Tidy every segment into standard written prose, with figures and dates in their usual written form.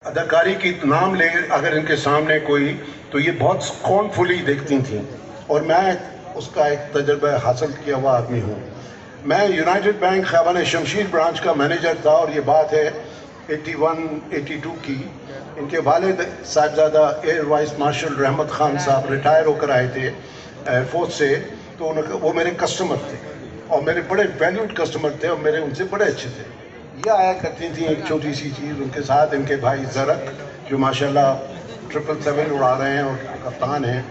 अदाकारी की नाम ले अगर इनके सामने कोई, तो ये बहुत स्कॉर्नफुली देखती थी, और मैं उसका एक तजर्बा हासिल किया हुआ आदमी हूँ। मैं यूनाइटेड बैंक ख़याबान शमशीर ब्रांच का मैनेजर था, और ये बात है 81-82 की। इनके वालिद साहिबजादा एयर वाइस मार्शल रहमत खान साहब रिटायर होकर आए थे एयरफोर्स से, तो वो मेरे कस्टमर थे, और मेरे बड़े वैल्यूड कस्टमर थे, और मेरे उनसे बड़े अच्छे थे। ये आया करती थी एक छोटी सी चीज़ उनके साथ, इनके भाई ज़रक जो माशाल्लाह 777 उड़ा रहे हैं और कप्तान हैं,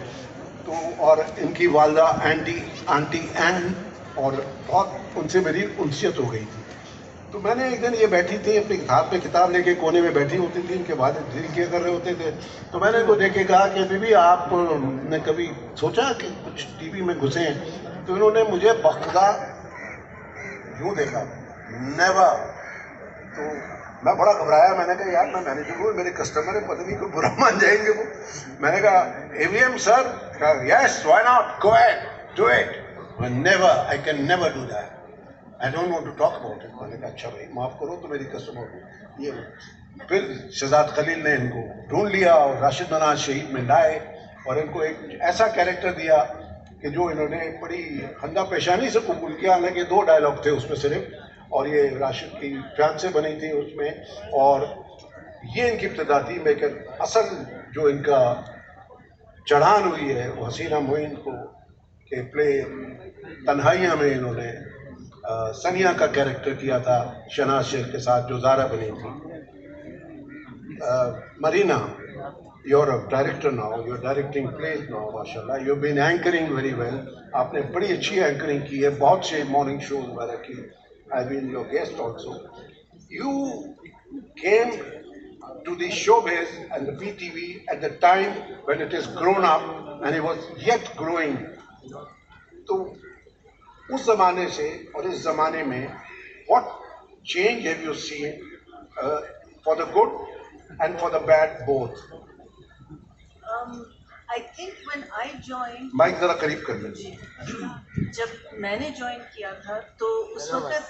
तो और इनकी वालदा आंटी एन, और बहुत उनसे मेरी उनसियत हो गई थी। तो मैंने एक दिन, ये बैठी थी अपने हाथ में किताब लेके कोने में बैठी होती थी, इनके बाद दिल किया कर रहे होते थे, तो मैंने इनको देख के कहा कि बीबी आपने कभी सोचा कि कुछ टीवी में घुसे हैं? तो इन्होंने मुझे बख्ता यूँ देखा, नेवर। तो मैं बड़ा घबराया, मैंने कहा यार मैं मैनेजर हूँ, मेरे कस्टमर है, पता नहीं कोई बुरा मान जाएंगे वो। मैंने कहा EVM sir, yes why not, go ahead, do it. Never, I can never do that, I don't want to talk about it. मैंने कहा अच्छा भाई माफ़ करो, तो मेरी कस्टमर हो ये। फिर शहजाद खलील ने इनको ढूंढ लिया और राशिद मनाज शहीद में लाए, और इनको एक ऐसा कैरेक्टर दिया कि जो इन्होंने बड़ी खंदा पेशानी से कबूल किया। हालांकि 2 डायलॉग थे उसमें सिर्फ, और ये राशिद की फैन से बनी थी उसमें, और ये इनकी इब्तिदा थी। लेकिन असल जो इनका चढ़ान हुई है वो हसीना मोइन को के प्ले तन्हाइयाँ में इन्होंने सनिया का कैरेक्टर किया था शहनाज शेख के साथ, जो ज़ारा बनी थी। Marina, you're a director now, you're directing plays now, माशाल्लाह, you've been anchoring very well, आपने बड़ी अच्छी एंकरिंग की है, बहुत से मॉर्निंग शोज वगैरह की, I've been your guest also. You came to the showbiz and the PTV at the time when it is grown up and it was yet growing. तो उस ज़माने से और इस ज़माने में what change have you seen for the good and for the bad both? I think when I joined, mike ज़रा करीब कर लीजिए। जब मैंने ज्वाइन किया था तो उस वक्त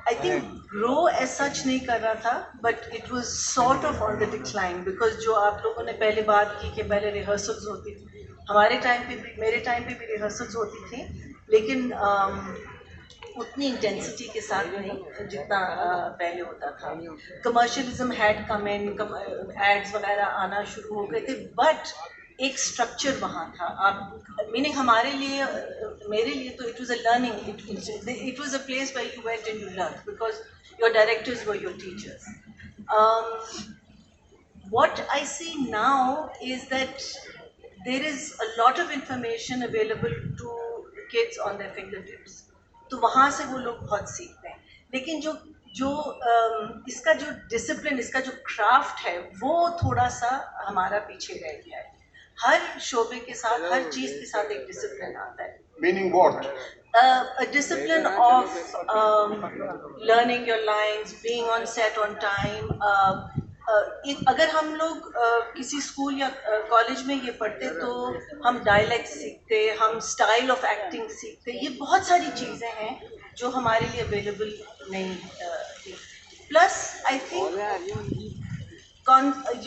I think grow as such नहीं कर रहा था, but it was sort of on the decline, because जो आप लोगों ने पहले बात की कि पहले रिहर्सल्स होती थी, हमारे टाइम पे भी, मेरे टाइम पे भी रिहर्सल्स होती थी, लेकिन उतनी इंटेंसिटी के साथ नहीं जितना पहले होता था। Commercialism had come in, ads वगैरह आना शुरू हो गए थे, बट एक स्ट्रक्चर वहाँ था। आप मीनिंग हमारे लिए, मेरे लिए तो it was a learning, it was a place where you went and you learn, because your directors were your teachers. What I see now is that there is a lot of information available to kids on their fingertips. तो वहाँ से वो लोग बहुत सीखते हैं, लेकिन जो जो इसका जो डिसिप्लिन, इसका जो क्राफ्ट है, वो थोड़ा सा हमारा पीछे रह गया है। हर शोबे के साथ, हर चीज़ के साथ एक डिसिप्लिन आता है। Meaning what? A discipline of learning your lines, being on set on time. अगर हम लोग किसी स्कूल या कॉलेज में ये पढ़ते तो हम डायलेक्ट सीखते, हम स्टाइल ऑफ एक्टिंग सीखते, ये बहुत सारी चीज़ें हैं जो हमारे लिए अवेलेबल नहीं थी। प्लस आई थिंक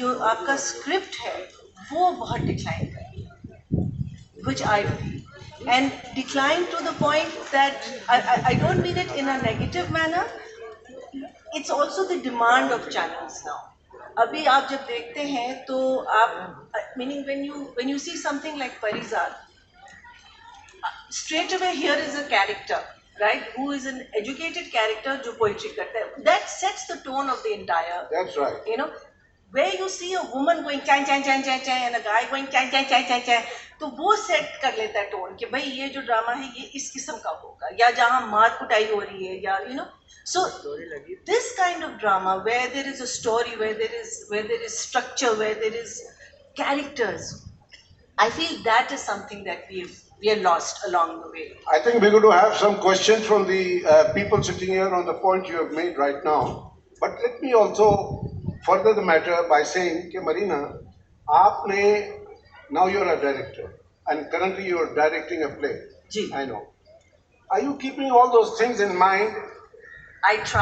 जो आपका स्क्रिप्ट है वो बहुत डिक्लाइन कर गया, which I feel. And decline to the point that I don't mean it in a negative manner. It's also the demand of channels now. अभी आप जब देखते हैं तो आप, meaning when you see something like Parizad, straight away here is a character, right, who is an educated character जो poetry करता है. That sets the tone of the entire. That's right. You know, where you see a woman going chan chan chan chan chan and a guy going chan chan chan chan chan, तो वो set कर लेता है tone कि भाई ये जो drama है ये इस किस्म का होगा, या जहाँ मार कुटाई हो रही है, या you know, so this kind of drama where there is a story, where there is structure, where there is characters, I feel that is something that we are lost along the way. I think we're going to have some questions from the people sitting here on the point you have made right now. But let me also further the matter by saying कि Marina, आपने, now you're a director and currently you're directing a play. Ji. I know. Are you keeping all those things in mind? I try.